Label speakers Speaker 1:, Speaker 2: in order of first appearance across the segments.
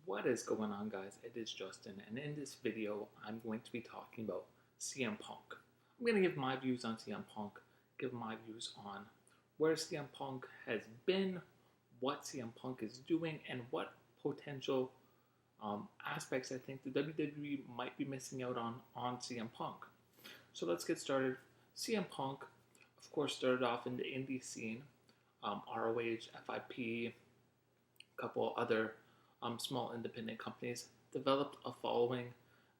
Speaker 1: What is going on, guys? It is Justin, and in this video, I'm going to be talking about CM Punk. I'm going to give my views on CM Punk, give my views on where CM Punk has been, what CM Punk is doing, and what potential aspects I think the WWE might be missing out on CM Punk. So let's get started. CM Punk, of course, started off in the indie scene, ROH, FIP, a couple other small independent companies, developed a following,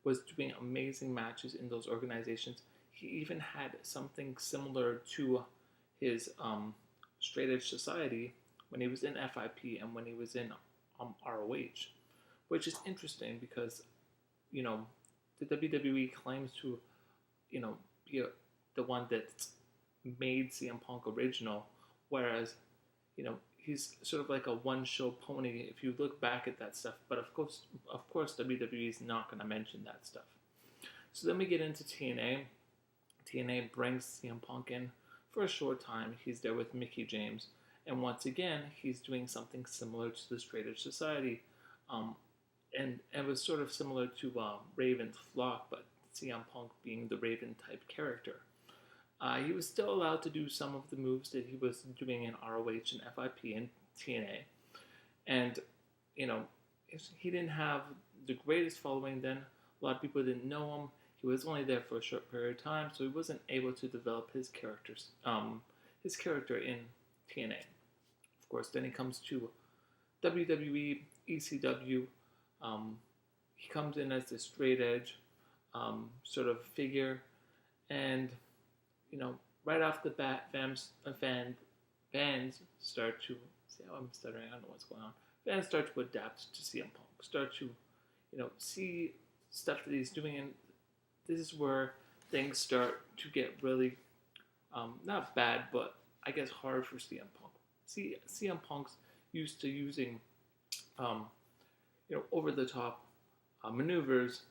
Speaker 1: was doing amazing matches in those organizations. He even had something similar to his Straight Edge Society when he was in FIP and when he was in ROH, which is interesting because, you know, the WWE claims to, be the one that made CM Punk original, whereas, he's sort of like a one-show pony if you look back at that stuff. But of course, WWE is not going to mention that stuff. So then we get into TNA. TNA brings CM Punk in for a short time. He's there with Mickie James, and once again, he's doing something similar to the Straight Edge Society, and it was sort of similar to Raven's Flock, but CM Punk being the Raven type character. He was still allowed to do some of the moves that he was doing in ROH and FIP and TNA. And, he didn't have the greatest following then. A lot of people didn't know him. He was only there for a short period of time, so he wasn't able to develop his character in TNA. Of course, then he comes to WWE, ECW. He comes in as the straight edge sort of figure, and right off the bat, fans start to see how I'm stuttering. I don't know what's going on. Fans start to adapt to CM Punk, start to, see stuff that he's doing, and this is where things start to get really, not bad, but I guess hard for CM Punk. CM Punk's used to using, over the top maneuvers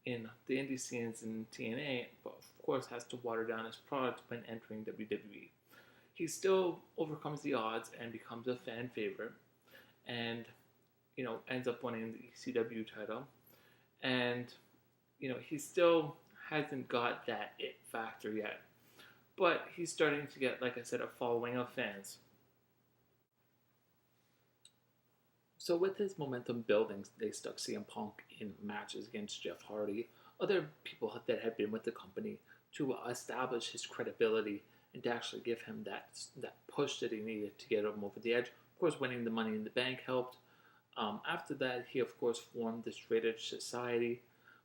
Speaker 1: in the indie scenes in TNA, but of course has to water down his product when entering WWE. He still overcomes the odds and becomes a fan favorite, and ends up winning the ECW title. And he still hasn't got that it factor yet, but he's starting to get, like I said, a following of fans. So with his momentum building, they stuck CM Punk in matches against Jeff Hardy, other people that had been with the company, to establish his credibility and to actually give him that push that he needed to get him over the edge. Of course, winning the Money in the Bank helped. After that, he of course formed the Straight Edge Society,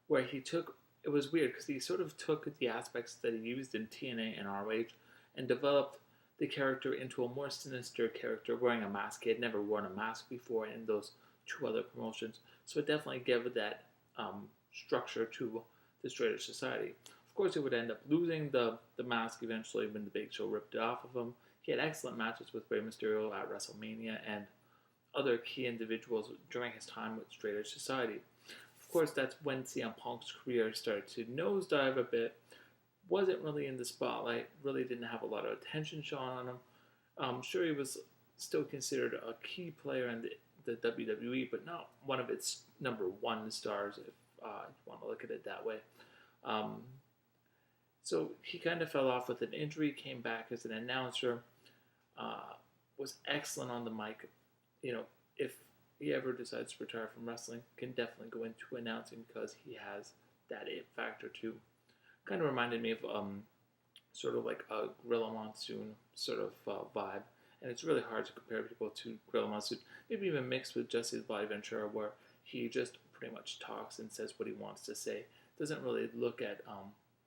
Speaker 1: where it was weird because he sort of took the aspects that he used in TNA and ROH and developed the character into a more sinister character wearing a mask. He had never worn a mask before in those two other promotions, so it definitely gave that structure to the Straight Edge Society. Of course, he would end up losing the mask eventually when the Big Show ripped it off of him. He had excellent matches with Rey Mysterio at WrestleMania and other key individuals during his time with Straight Edge Society. Of course, that's when CM Punk's career started to nosedive a bit. Wasn't really in the spotlight, really didn't have a lot of attention shown on him. Sure, he was still considered a key player in the WWE, but not one of its number one stars, if you want to look at it that way. So he kind of fell off with an injury, came back as an announcer, was excellent on the mic. If he ever decides to retire from wrestling, can definitely go into announcing because he has that it factor too. Kind of reminded me of sort of like a Gorilla Monsoon sort of vibe. And it's really hard to compare people to Gorilla Monsoon. Maybe even mixed with Jesse the Body Ventura, where he just pretty much talks and says what he wants to say. Doesn't really look at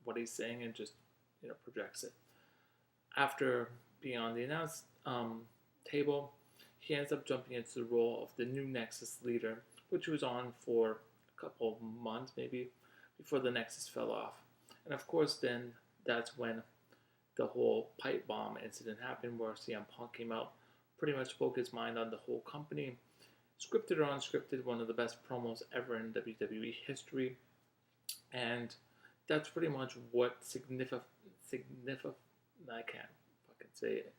Speaker 1: what he's saying and just projects it. After being on the announce table, he ends up jumping into the role of the new Nexus leader, which he was on for a couple of months maybe before the Nexus fell off. And of course, then that's when the whole pipe bomb incident happened, where CM Punk came out, pretty much spoke his mind on the whole company, scripted or unscripted, one of the best promos ever in WWE history. And that's pretty much what I can't fucking say it.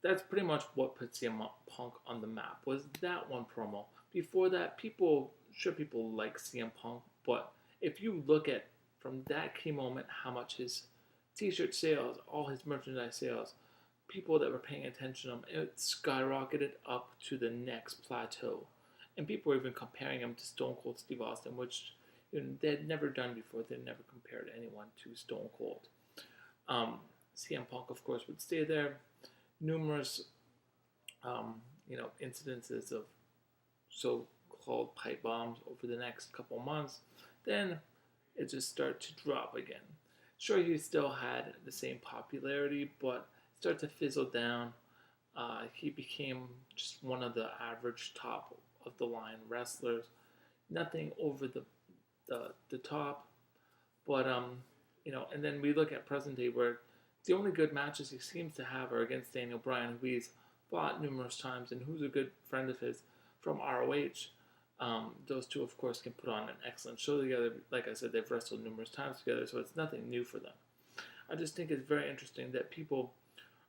Speaker 1: That's pretty much what put CM Punk on the map, was that one promo. before that, people like CM Punk, but if you look at from that key moment how much his T-shirt sales, all his merchandise sales, people that were paying attention to him, it skyrocketed up to the next plateau, and people were even comparing him to Stone Cold Steve Austin, which they had never done before. They never compared anyone to Stone Cold. CM Punk, of course, would stay there. Numerous, incidences of so-called pipe bombs over the next couple months. Then it just started to drop again. Sure, he still had the same popularity, but it started to fizzle down. He became just one of the average top of the line wrestlers. Nothing over the top, but and then we look at present day where the only good matches he seems to have are against Daniel Bryan, who he's fought numerous times and who's a good friend of his from ROH. Those two, of course, can put on an excellent show together. Like I said, they've wrestled numerous times together, so it's nothing new for them. I just think it's very interesting that people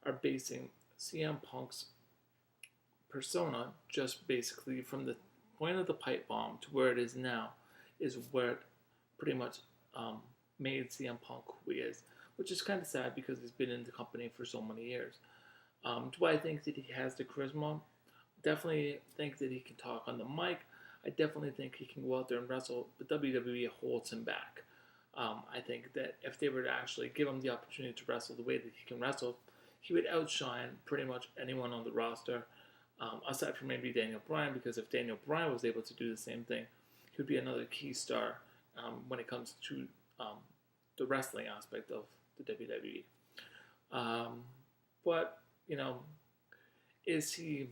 Speaker 1: are basing CM Punk's persona just basically from the point of the pipe bomb to where it is now, is where it pretty much made CM Punk who he is, which is kind of sad because he's been in the company for so many years. Do I think that he has the charisma? Definitely think that he can talk on the mic. I definitely think he can go out there and wrestle, but WWE holds him back. I think that if they were to actually give him the opportunity to wrestle the way that he can wrestle, he would outshine pretty much anyone on the roster, aside from maybe Daniel Bryan, because if Daniel Bryan was able to do the same thing, he would be another key star when it comes to the wrestling aspect of the WWE. But, is he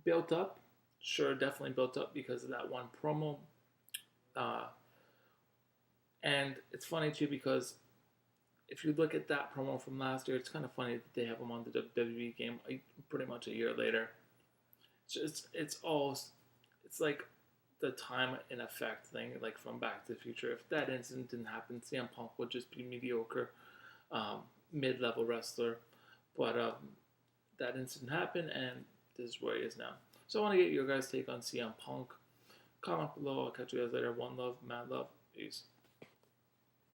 Speaker 1: built up? Sure, definitely built up because of that one promo. And it's funny, too, because if you look at that promo from last year, it's kind of funny that they have him on the WWE game pretty much a year later. It's like the time and effect thing, like from Back to the Future. If that incident didn't happen, CM Punk would just be mediocre, mid-level wrestler. But that incident happened, and this is where he is now. So I want to get your guys' take on CM Punk. Comment below. I'll catch you guys later. One love, mad love. Peace.